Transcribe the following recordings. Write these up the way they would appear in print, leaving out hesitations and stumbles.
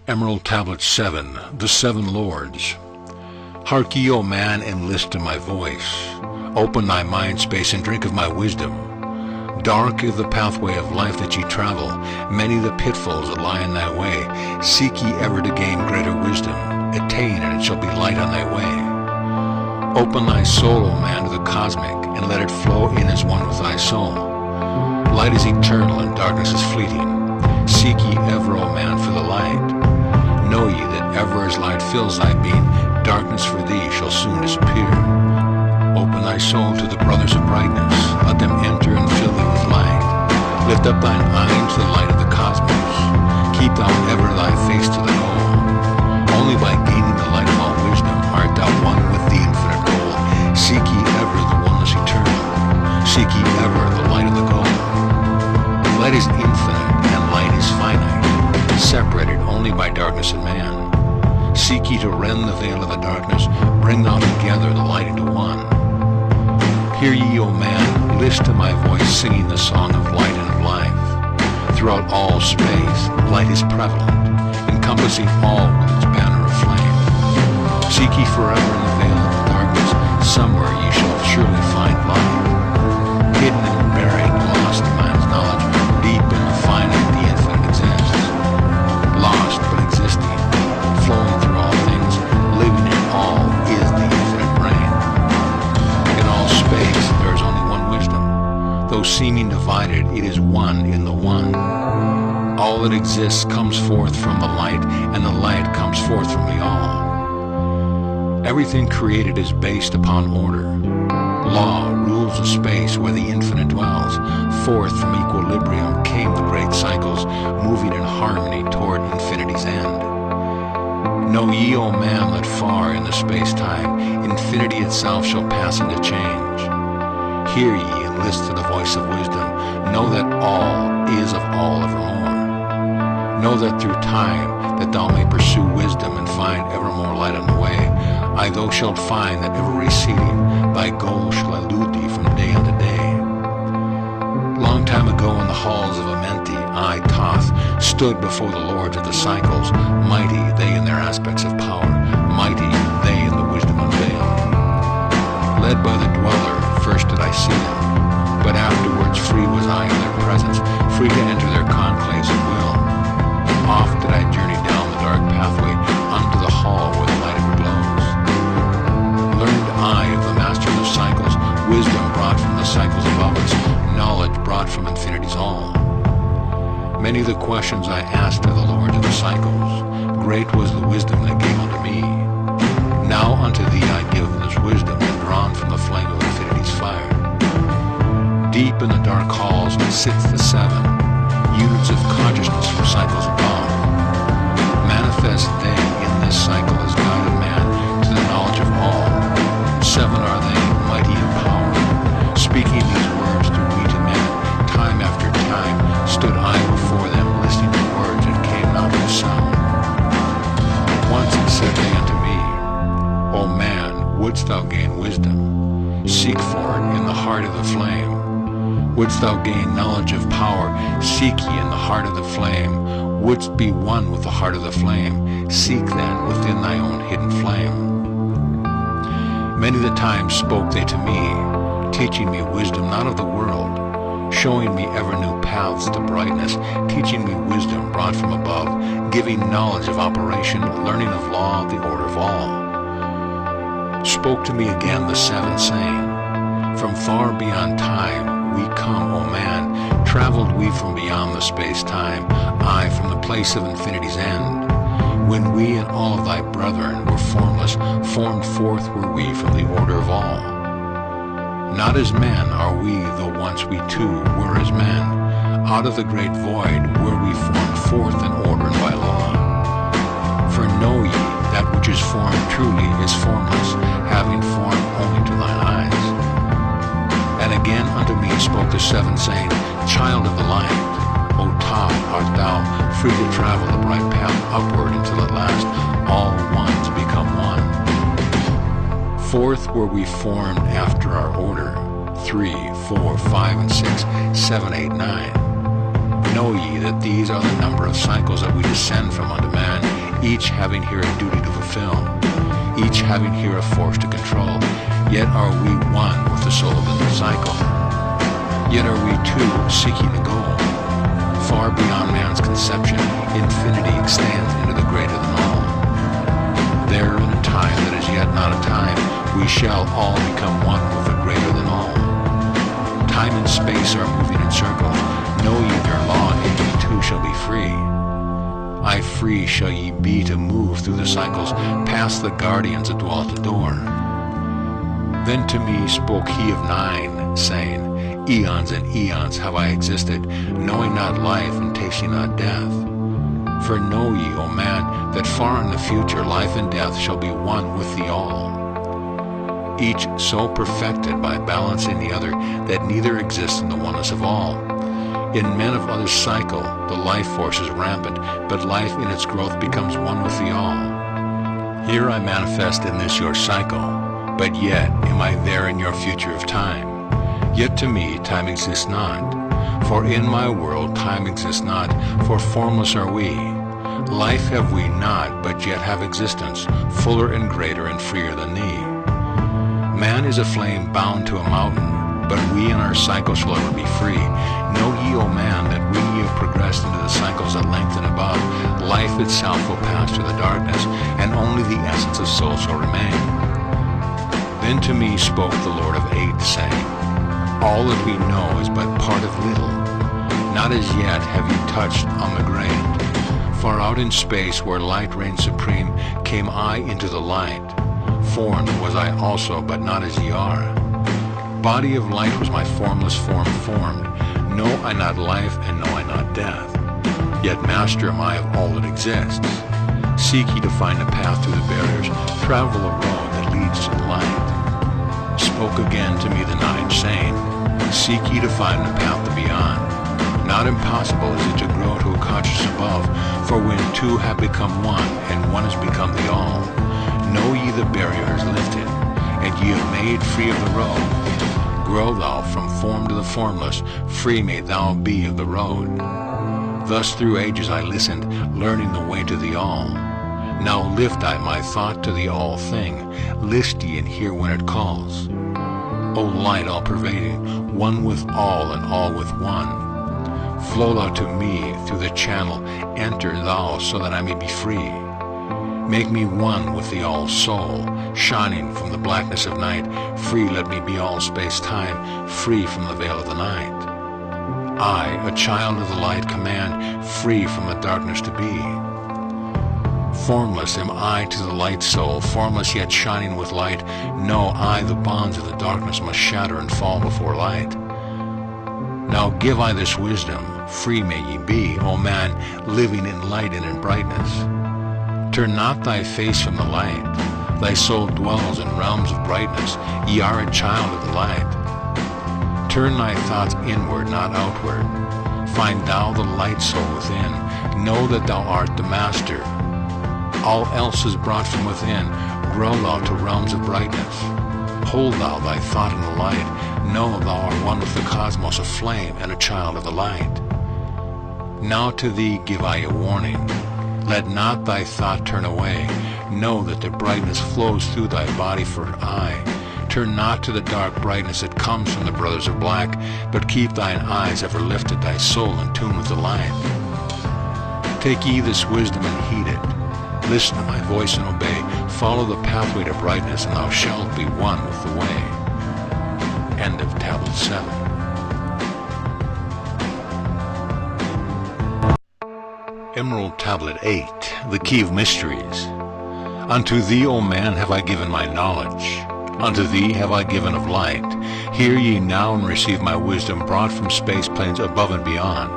Emerald Tablet 7, The Seven Lords. Hark ye, O man, and list to my voice. Open thy mind space and drink of my wisdom. Dark is the pathway of life that ye travel, many the pitfalls that lie in thy way. Seek ye ever to gain greater wisdom. Attain, and it shall be light on thy way. Open thy soul, O man, to the cosmic, and let it flow in as one with thy soul. Light is eternal, and darkness is fleeting. Seek ye ever, O man, for the light. Know ye that ever as light fills thy being, darkness for thee shall soon disappear. Open thy soul to the brothers of brightness, let them enter and fill thee with light. Lift up thine eyes to the light of the cosmos, keep thou ever thy face to the goal. Only by gaining the light of all wisdom art thou one with the infinite goal. Seek ye ever the oneness eternal, seek ye ever the light of the goal. Light is infinite and light is finite, separated only by darkness and man. Seek ye to rend the veil of the darkness, bring thou together the light into one. Hear ye, O man, list to my voice, singing the song of light and of life. Throughout all space, light is prevalent, encompassing all with its banner of flame. Seek ye forever in the veil of the darkness, somewhere ye shall surely find light. Hidden and buried, lost to man's knowledge, deep in the finite, the infinite exists. Lost but existing, flowing through all things, living in all is the infinite brain. In all space there is only one wisdom. Though seeming divided, it is one in the one. All that exists comes forth from the light, and the light comes forth from the all. Everything created is based upon order. Law rules the space where the infinite dwells. Forth from equilibrium came the great cycles, moving in harmony toward infinity's end. Know ye, O man, that far in the space-time, infinity itself shall pass into change. Hear ye and list to the voice of wisdom. Know that all is of all evermore. Know that through time, that thou may pursue wisdom and find ever more light on the way. I thou shalt find that ever receding, thy goal shall elude thee from day unto day. Long time ago in the halls of Amenti, I, Thoth, stood before the lords of the cycles, mighty they in their aspects of power, mighty they in the wisdom unveiled. Led by the dweller, first did I see them, but afterwards free was I in their presence, free to enter their conclaves at will. Oft did I journey down the dark pathway, unto the hall where the light ever glows. Learned I of the master of the cycles, wisdom brought from the cycles above us, knowledge brought from infinity's all. Many the questions I asked of the lords of the cycles, great was the wisdom that gave unto me. Now unto thee I give this wisdom, drawn from the flame of infinity's fire. Deep in the dark halls sits the seven, units of consciousness from cycles above. Manifest they in this cycle as guide of man to the knowledge of all. Seven are they, mighty in power. Speaking these words through me to men, time after time stood I before them, listening to words that came not with sound. Once said they unto me, O man, wouldst thou gain wisdom? Seek for it in the heart of the flame. Wouldst thou gain knowledge of power? Seek ye in the heart of the flame. Wouldst be one with the heart of the flame? Seek then within thy own hidden flame. Many the times spoke they to me, teaching me wisdom not of the world, showing me ever new paths to brightness, teaching me wisdom brought from above, giving knowledge of operation, learning of law, the order of all. Spoke to me again the seven, saying, From far beyond time we come, O man, traveled we from beyond the space-time, I from the place of infinity's end. When we and all of thy brethren were formless, formed forth were we from the order of all. Not as men are we, though once we too were as men. Out of the great void were we formed forth in order and by law. For know ye, that which is formed truly is formless, having form only to thine eyes. And again unto me spoke the seven, saying, Child of the light, O Thoth, art thou free to travel the bright path upward until at last all ones become one. Forth were we formed after our order, 3, 4, 5, and 6, 7, 8, 9. Know ye that these are the number of cycles that we descend from unto man, each having here a duty to fulfill, each having here a force to control. Yet are we one with the soul of the cycle. Yet are we two seeking the goal. Far beyond man's conception, infinity extends into the greater than all. There in a time that is yet not a time, we shall all become one with the greater than all. Time and space are moving in circles. Know ye their law, and ye too shall be free. I free shall ye be to move through the cycles, past the guardians that dwell at the door. Then to me spoke he of nine, saying, Eons and eons have I existed, knowing not life and tasting not death. For know ye, O man, that far in the future life and death shall be one with the all. Each so perfected by balancing the other that neither exists in the oneness of all. In men of other cycle, the life force is rampant, but life in its growth becomes one with the all. Here I manifest in this your cycle, but yet am I there in your future of time. Yet to me time exists not, for in my world time exists not, for formless are we. Life have we not, but yet have existence, fuller and greater and freer than thee. Man is a flame bound to a mountain, but we in our cycle shall ever be free. Know ye, O man, that when ye have progressed into the cycles at length and above, life itself will pass to the darkness, and only the essence of soul shall remain. Then to me spoke the Lord of Eight, saying, All that we know is but part of little. Not as yet have ye touched on the great. Far out in space, where light reigned supreme, came I into the light. Formed was I also, but not as ye are. Body of light was my formless form formed. Know I not life, and know I not death. Yet master am I of all that exists. Seek ye to find a path through the barriers, travel a road that leads to the light. Spoke again to me the nine, saying, Seek ye to find the path to beyond. Not impossible is it to grow to a conscious above, for when two have become one, and one has become the all, know ye the barrier is lifted, and ye have made free of the road. Grow thou from form to the formless, free may thou be of the road. Thus through ages I listened, learning the way to the all. Now lift I my thought to the all thing, list ye and hear when it calls. O light all-pervading, one with all and all with one. Flow thou to me through the channel, enter thou so that I may be free. Make me one with the all-soul, shining from the blackness of night, free let me be all space-time, free from the veil of the night. I, a child of the light, command, free from the darkness to be. Formless am I to the light soul, formless yet shining with light. Know I the bonds of the darkness must shatter and fall before light. Now give I this wisdom, free may ye be, O man, living in light and in brightness. Turn not thy face from the light, thy soul dwells in realms of brightness, ye are a child of the light. Turn thy thoughts inward, not outward. Find thou the light soul within, know that thou art the master. All else is brought from within, grow thou to realms of brightness. Hold thou thy thought in the light, know thou art one with the cosmos, a flame and a child of the light. Now to thee give I a warning, let not thy thought turn away, know that the brightness flows through thy body for eye. Turn not to the dark brightness that comes from the brothers of black, but keep thine eyes ever lifted, thy soul in tune with the light. Take ye this wisdom and heed it, listen to my voice and obey, follow the pathway to brightness, and thou shalt be one with the way. End of Tablet 7. Emerald Tablet 8, the Key of Mysteries. Unto thee, O man, have I given my knowledge. Unto thee have I given of light. Hear ye now and receive my wisdom brought from space planes above and beyond.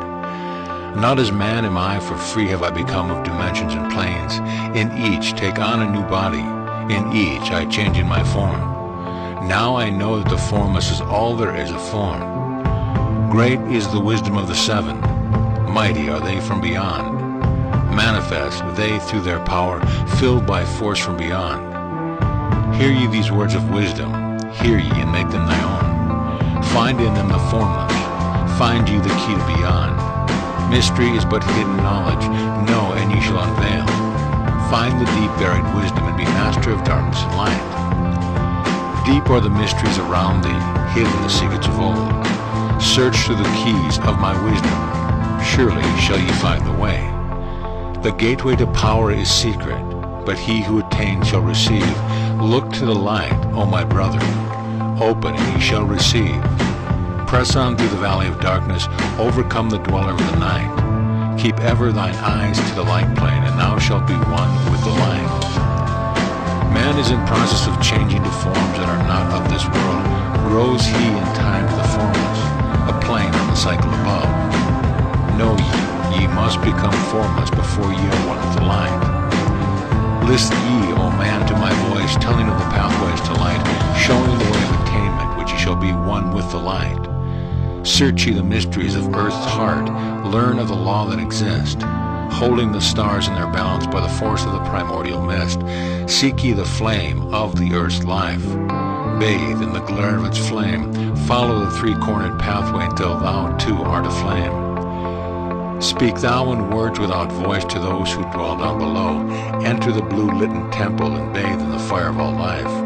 Not as man am I, for free have I become of dimensions and planes. In each take on a new body. In each I change in my form. Now I know that the formless is all there is of form. Great is the wisdom of the seven. Mighty are they from beyond. Manifest they through their power, filled by force from beyond. Hear ye these words of wisdom, hear ye and make them thy own. Find in them the formless, find ye the key to beyond. Mystery is but hidden knowledge, know and ye shall unveil. Find the deep buried wisdom and be master of darkness and light. Deep are the mysteries around thee, hidden the secrets of old. Search through the keys of my wisdom, surely shall ye find the way. The gateway to power is secret, but he who attains shall receive. Look to the light, O my brother, open and ye shall receive. Press on through the valley of darkness, overcome the dweller of the night. Keep ever thine eyes to the light plane, and thou shalt be one with the light. Man is in process of changing to forms that are not of this world. Grows he in time to the formless, a plane on the cycle above. Know ye, ye must become formless before ye are one with the light. List ye, O man, to my voice, telling of the pathways to light, showing the way of attainment, which ye shall be one with the light. Search ye the mysteries of earth's heart, learn of the law that exists, holding the stars in their balance by the force of the primordial mist. Seek ye the flame of the earth's life. Bathe in the glare of its flame. Follow the three-cornered pathway until thou too art aflame. Speak thou in words without voice to those who dwell down below. Enter the blue-litten temple and bathe in the fire of all life.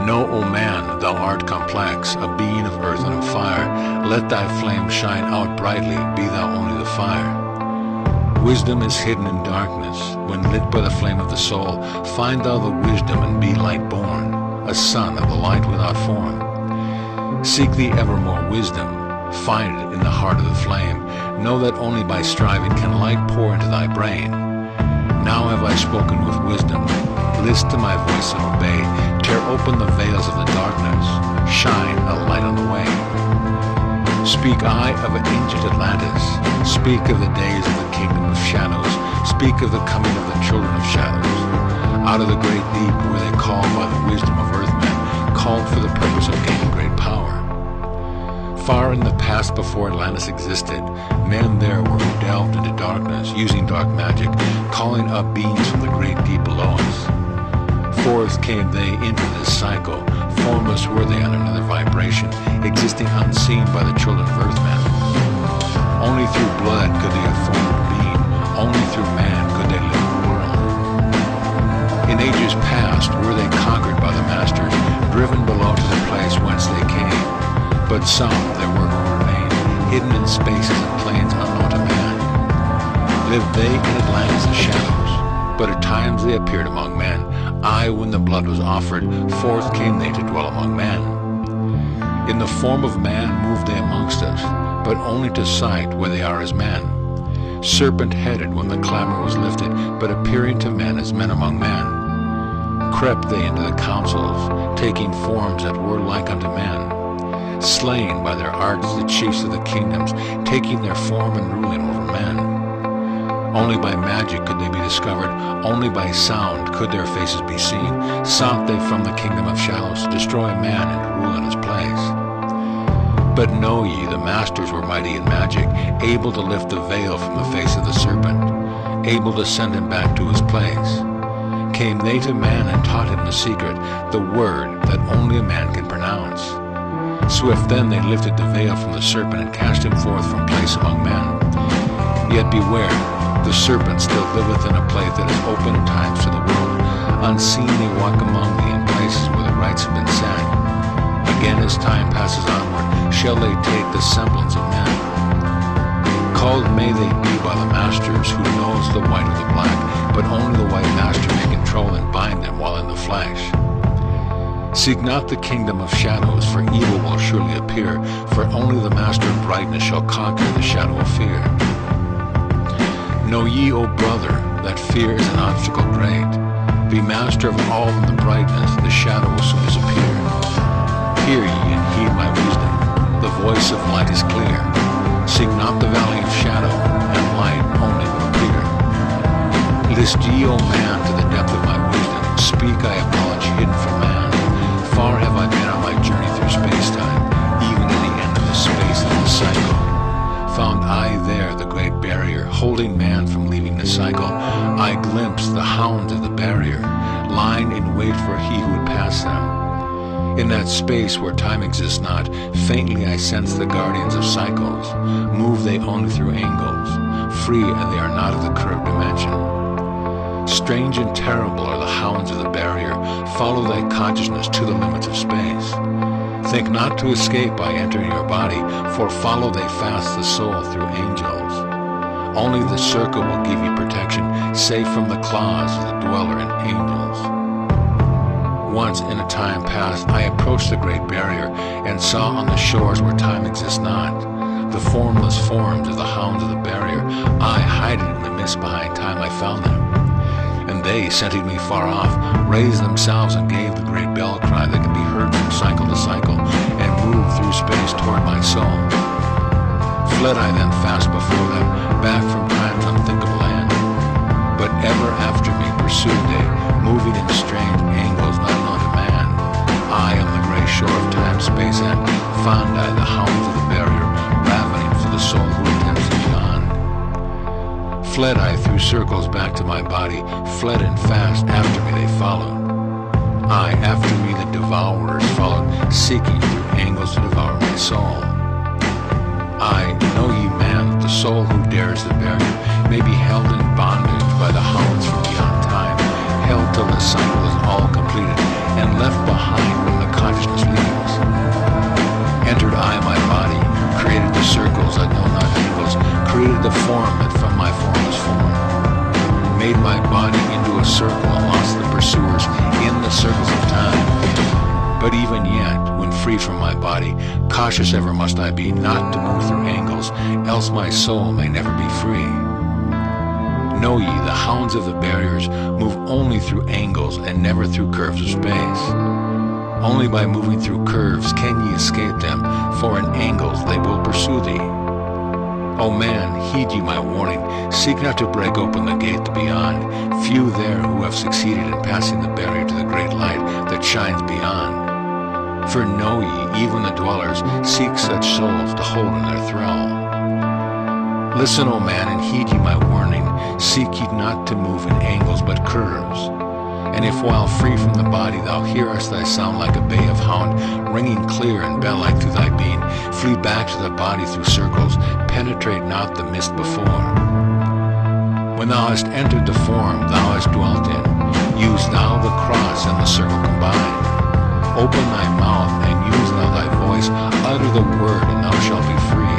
Know, O man, thou art complex, a being of earth and of fire. Let thy flame shine out brightly, be thou only the fire. Wisdom is hidden in darkness. When lit by the flame of the soul, find thou the wisdom and be light born, a son of the light without form. Seek thee evermore wisdom, find it in the heart of the flame. Know that only by striving can light pour into thy brain. Now have I spoken with wisdom. List to my voice and obey. Tear open the veils of the darkness. Shine a light on the way. Speak I of ancient Atlantis. Speak of the days of the kingdom of shadows. Speak of the coming of the children of shadows. Out of the great deep where they called by the wisdom of earthmen, called for the purpose of gaining great power. Far in the past, before Atlantis existed, men there were who delved into darkness, using dark magic, calling up beings from the great deep below us. Forth came they into this cycle. Formless were they on another vibration, existing unseen by the children of earthmen. Only through blood could they have formed a being. Only through man could they live in the world. In ages past were they conquered by the masters, driven below to the place whence they came. But some there were who remained, hidden in spaces and plains unknown to man. Lived they in Atlantis the shadows, but at times they appeared among men. Aye, when the blood was offered, forth came they to dwell among men. In the form of man moved they amongst us, but only to sight where they are as men. Serpent-headed when the clamor was lifted, but appearing to men as men among men. Crept they into the councils, taking forms that were like unto men. Slain by their arts the chiefs of the kingdoms, taking their form and ruling over men. Only by magic could they be discovered, only by sound could their faces be seen. Sought they from the kingdom of shadows to destroy man and to rule in his place. But know ye, the masters were mighty in magic, able to lift the veil from the face of the serpent, able to send him back to his place. Came they to man and taught him the secret, the word that only a man can pronounce. Swift then they lifted the veil from the serpent and cast him forth from place among men. Yet beware, the serpent still liveth in a place that is open at times to the world. Unseen they walk among thee in places where the rites have been set. Again as time passes onward, shall they take the semblance of men. Called may they be by the masters, who knows the white of the black, but only the white master may control and bind them while in the flesh. Seek not the kingdom of shadows, for evil will surely appear, for only the master of brightness shall conquer the shadow of fear. Know ye, O brother, that fear is an obstacle great. Be master of all in the brightness, the shadow will soon disappear. Hear ye and heed my wisdom, the voice of light is clear. Seek not the valley of shadow, and light only will appear. List ye, O man, to the depth of my wisdom, speak I of knowledge hidden from man. Far have I been on my journey through space-time, even in the end of the space of the cycle. Found I there the great barrier, holding man from leaving the cycle. I glimpsed the hounds of the barrier, lying in wait for he who would pass them. In that space where time exists not, faintly I sense the guardians of cycles. Move they only through angles, free and they are not of the curved dimension. Strange and terrible are the hounds of the barrier. Follow thy consciousness to the limits of space. Think not to escape by entering your body, for follow they fast the soul through angels. Only the circle will give you protection, safe from the claws of the dweller in angels. Once in a time past I approached the great barrier, and saw on the shores where time exists not, the formless forms of the hounds of the barrier. I, hiding in the mist behind time, I found them. And they, scenting me far off, raised themselves and gave the great bell cry that can be heard from cycle to cycle, and moved through space toward my soul. Fled I then fast before them, back from time's unthinkable land. But ever after me pursued they, moving in strange angles not known to man. I, on the grey shore of time, space, and found I the hounds of the barrier, ravening for the soul who attempts it beyond. Fled I through circles back to my body, fled and fast after me they followed. I, after me the devourers followed, seeking through angles to devour my soul. I, know ye man, that the soul who dares the barrier may be held in bondage by the hounds from beyond time, held till the cycle is all completed, and left behind when the consciousness leaves. Entered I my body, created the circles that know not angles, created the form that from my form was formed, made my body into a circle and lost the pursuers in the circles of time. But even yet, when free from my body, cautious ever must I be not to move through angles, else my soul may never be free. Know ye, the hounds of the barriers move only through angles and never through curves of space. Only by moving through curves can ye escape them, for in angles they will pursue thee. O man, heed ye my warning, seek not to break open the gate to beyond. Few there who have succeeded in passing the barrier to the great light that shines beyond. For know ye, even the dwellers seek such souls to hold in their thrall. Listen, O man, and heed ye my warning, seek ye not to move in angles but curves. And if while free from the body thou hearest thy sound like a bay of hound, ringing clear and bell-like through thy being, flee back to the body through circles, penetrate not the mist before. When thou hast entered the form thou hast dwelt in, use thou the cross and the circle combined. Open thy mouth and use thou thy voice, utter the word and thou shalt be free.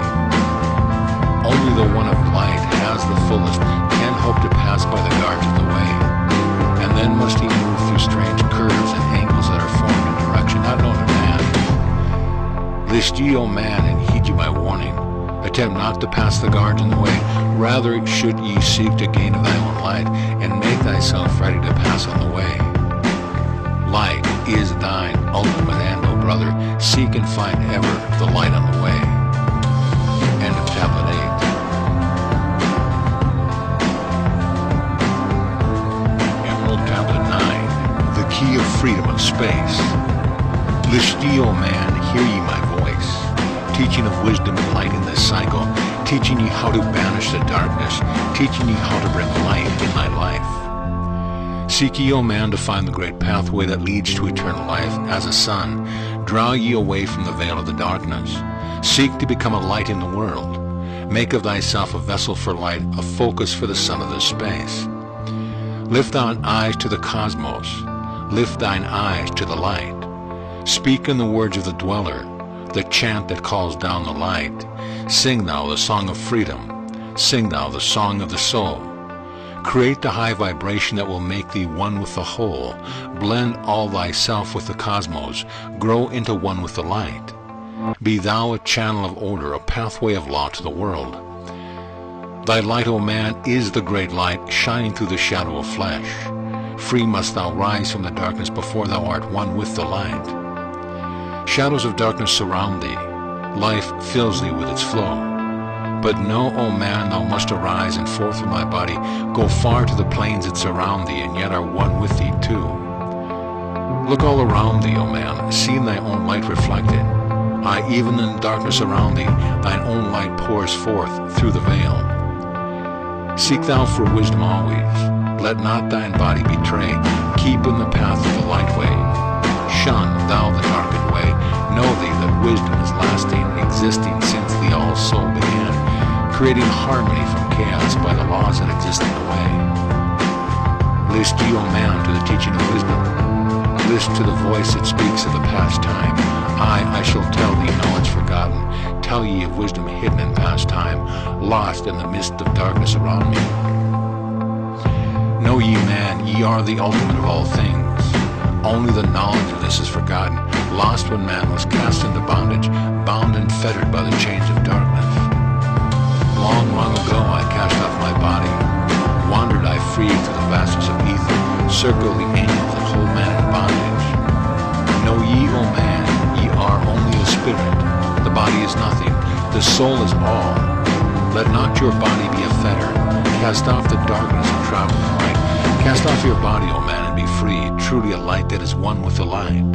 Only the one of light has the fullest, can hope to pass by the guards of the way. And then must he move through strange curves and angles that are formed in direction not known to man. List ye, O man, and heed ye my warning. Attempt not to pass the guards in the way, rather should ye seek to gain of thy own light, and make thyself ready to pass on the way. Light is thine ultimate end, O brother, seek and find ever the light on the way. End of Tablet 8. Tablet 9, the key of freedom of space. List ye, O man, hear ye my voice, teaching of wisdom and light in this cycle, teaching ye how to banish the darkness, teaching ye how to bring light in thy life. Seek ye, O man, to find the great pathway that leads to eternal life. As a sun, draw ye away from the veil of the darkness. Seek to become a light in the world. Make of thyself a vessel for light, a focus for the sun of this space. Lift thine eyes to the cosmos, lift thine eyes to the light. Speak in the words of the dweller, the chant that calls down the light. Sing thou the song of freedom, sing thou the song of the soul. Create the high vibration that will make thee one with the whole. Blend all thyself with the cosmos, grow into one with the light. Be thou a channel of order, a pathway of law to the world. Thy light, O man, is the great light, shining through the shadow of flesh. Free must thou rise from the darkness before thou art one with the light. Shadows of darkness surround thee. Life fills thee with its flow. But know, O man, thou must arise, and forth from thy body go far to the plains that surround thee, and yet are one with thee too. Look all around thee, O man, see in thy own light reflected. Aye, even in the darkness around thee, thine own light pours forth through the veil. Seek thou for wisdom always. Let not thine body betray. Keep in the path of the light way. Shun thou the darkened way. Know thee that wisdom is lasting, existing since the all soul began, creating harmony from chaos by the laws that exist in the way. List ye, O man, to the teaching of wisdom. List to the voice that speaks of the past time. I shall tell thee knowledge forgotten. Tell ye of wisdom hidden in past time, lost in the mist of darkness around me. Know ye, man, ye are the ultimate of all things. Only the knowledge of this is forgotten, lost when man was cast into bondage, bound and fettered by the chains of darkness. Long, long ago I cast off my body, wandered I free through the vastness of ether, circle the angels that hold man in bondage. Know ye, O man, ye are only a spirit. The body is nothing, the soul is all. Let not your body be a fetter. Cast off the darkness and travel in light. Cast off your body, O man, and be free, truly a light that is one with the light.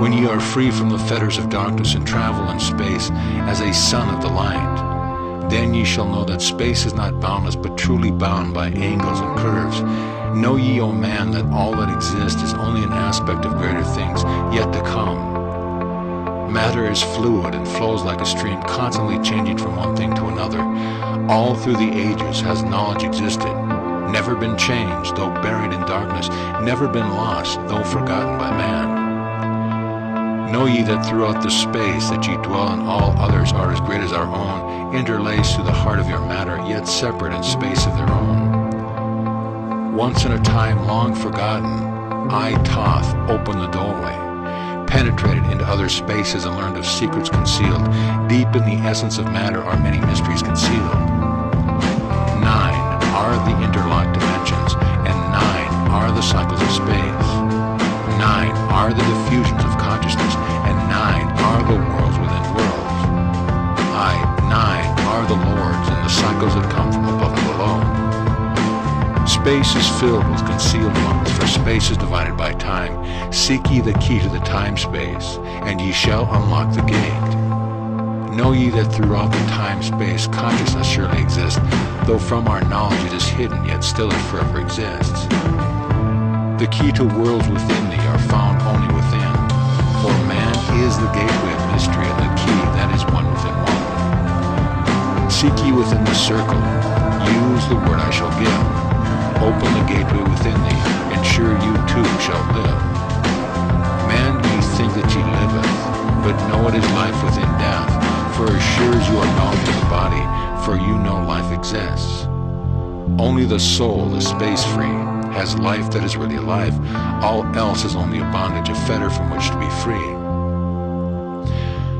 When ye are free from the fetters of darkness and travel in space as a son of the light, then ye shall know that space is not boundless, but truly bound by angles and curves. Know ye, O man, that all that exists is only an aspect of greater things yet to come. Matter is fluid and flows like a stream, constantly changing from one thing to another. All through the ages has knowledge existed, never been changed, though buried in darkness, never been lost, though forgotten by man. Know ye that throughout the space that ye dwell in, all others are as great as our own, interlaced through the heart of your matter, yet separate in space of their own. Once in a time long forgotten, I, Thoth, opened the doorway, penetrated into other spaces and learned of secrets concealed. Deep in the essence of matter are many mysteries concealed. 9 are the interlocked dimensions, and 9 are the cycles of space. 9 are the diffusions of consciousness, and 9 are the worlds within worlds. 9 are the lords and the cycles that come from above and below. Space is filled with concealed ones, for space is divided by time. Seek ye the key to the time-space, and ye shall unlock the gate. Know ye that throughout the time-space consciousness surely exists, though from our knowledge it is hidden, yet still it forever exists. The key to worlds within thee are found only within, for man is the gateway of mystery and the key that is one within one. Seek ye within the circle, use the word I shall give. Open the gateway within thee, and sure you too shall live. Man, ye think that ye liveth, but know it is life within death, for as sure as you are bound to the body, for you know life exists. Only the soul, the space-free, has life that is really alive. All else is only a bondage, a fetter from which to be free.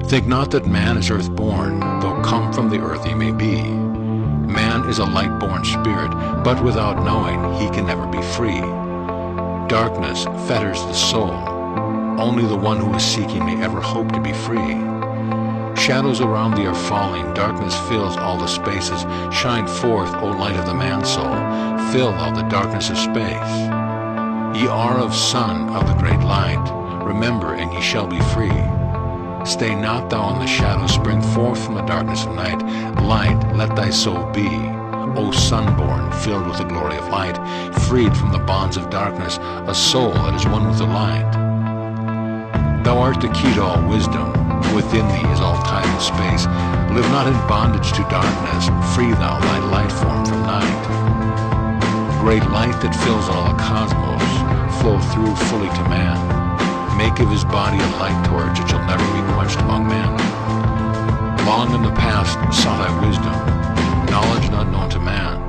Think not that man is earth-born, though come from the earth he may be. Man is a light-born spirit, but without knowing he can never be free. Darkness fetters the soul. Only the one who is seeking may ever hope to be free. Shadows around thee are falling, darkness fills all the spaces. Shine forth, O light of the man-soul, fill all the darkness of space. Ye are of Son of the great light, remember and ye shall be free. Stay not thou in the shadows, spring forth from the darkness of night. Light, let thy soul be, O sunborn, filled with the glory of light, freed from the bonds of darkness, a soul that is one with the light. Thou art the key to all wisdom, within thee is all time and space. Live not in bondage to darkness, free thou thy light form from night. Great light that fills all the cosmos, flow through fully to man. Make of his body a light torch that shall never be quenched among men. Long in the past sought I wisdom, knowledge not known to man.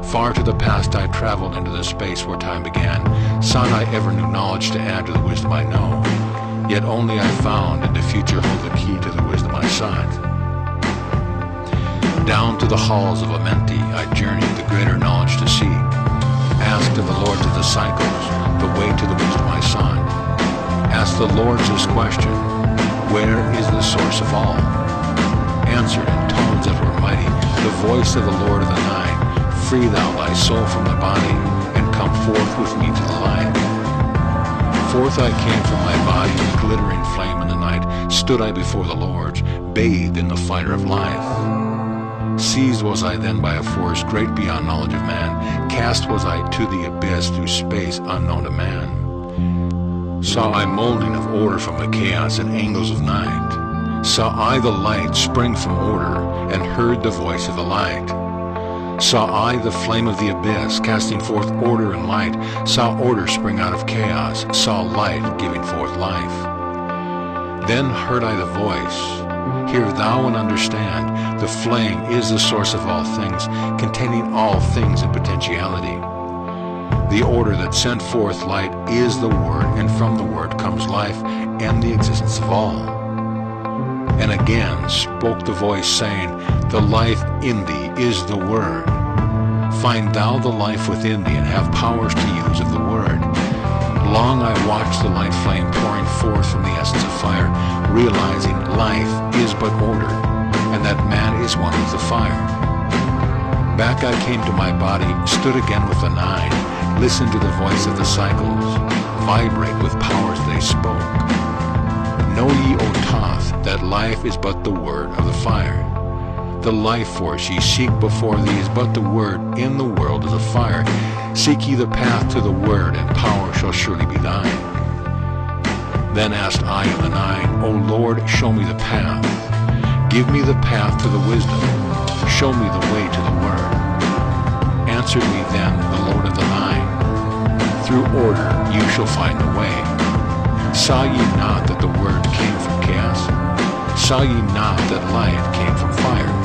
Far to the past I traveled into the space where time began. Sought I ever new knowledge to add to the wisdom I know. Yet only I found in the future hold the key to the wisdom I sought. Down to the halls of Amenti I journeyed the greater knowledge to seek. Asked of the lords of the cycles the way to the wisdom I sought. Asked the lords this question, where is the source of all? Answered in tones that were mighty, the voice of the Lord of the night, free thou thy soul from the body, and come forth with me to the light. Forth I came from my body, a glittering flame in the night, stood I before the Lord, bathed in the fire of life. Seized was I then by a force great beyond knowledge of man, cast was I to the abyss through space unknown to man. Saw I molding of order from the chaos and angles of night. Saw I the light spring from order, and heard the voice of the light. Saw I the flame of the abyss, casting forth order and light, saw order spring out of chaos, saw light giving forth life. Then heard I the voice, hear thou and understand, the flame is the source of all things, containing all things in potentiality. The order that sent forth light is the Word, and from the Word comes life and the existence of all. And again spoke the voice, saying, the life in thee is the Word. Find thou the life within thee, and have powers to use of the Word. Long I watched the light flame pouring forth from the essence of fire, realizing life is but order, and that man is one with the fire. Back I came to my body, stood again with the nine, listened to the voice of the cycles, vibrate with powers they spoke. Know ye, O Thoth, that life is but the word of the fire. The life force ye seek before thee is but the word in the world of the fire. Seek ye the path to the word, and power shall surely be thine. Then asked I of the nine, O Lord, show me the path. Give me the path to the wisdom. Show me the way to the word. Answered me then the Lord of the nine, through order you shall find the way. Saw ye not that the word came from chaos? Saw ye not that light came from fire?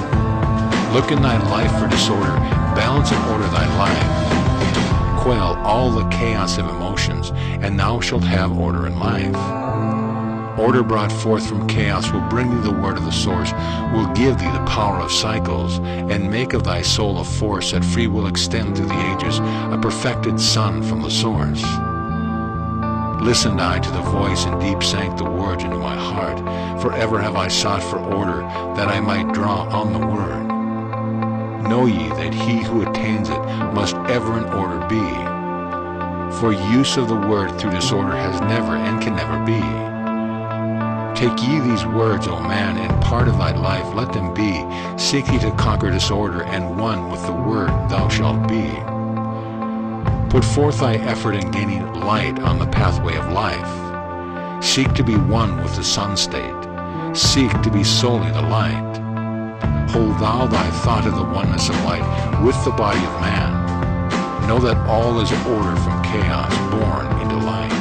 Look in thy life for disorder, balance and order thy life. Quell all the chaos of emotions, and thou shalt have order in life. Order brought forth from chaos will bring thee the word of the source, will give thee the power of cycles, and make of thy soul a force that free will extend through the ages, a perfected sun from the source. Listened I to the voice, and deep sank the words into my heart. Forever have I sought for order, that I might draw on the word. Know ye that he who attains it must ever in order be. For use of the word through disorder has never and can never be. Take ye these words, O man, and part of thy life let them be. Seek ye to conquer disorder, and one with the word thou shalt be. Put forth thy effort in gaining light on the pathway of life. Seek to be one with the sun state. Seek to be solely the light. Hold thou thy thought of the oneness of light with the body of man. Know that all is order from chaos born into light.